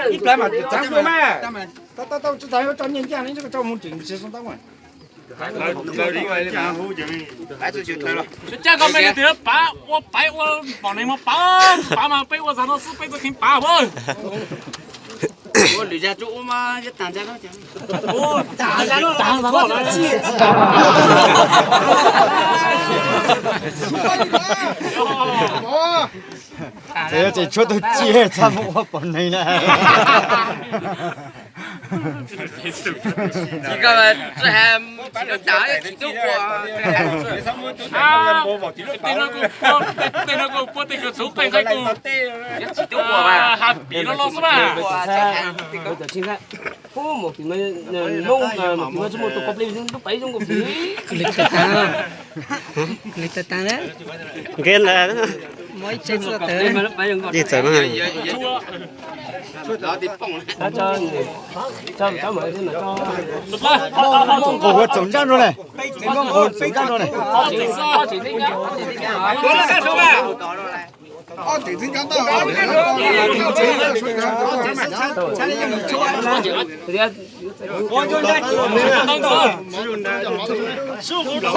一般嘛，咱说嘛，到这咱要找年鉴，你这个找我们政治上当官。这个没得拔，我白我帮你们拔嘛，被我上头是被子肯拔不？我离家住嘛，就当家了讲。我当家了，当了这出都接，咱们我帮你呢。这个嘛，这还打也挺多啊。啊，对那个不那个手背那个，挺多吧？还比了老师吧？我就现在，我冇点么弄冇点么这么多国内人都摆种个皮。你得当了。cái là Mới chết rồi tới mà nó phải dùng gì trời mà cho mọi thứ là Cổ vật chống chăn rồi này. Cổ chống chăn rồi này.15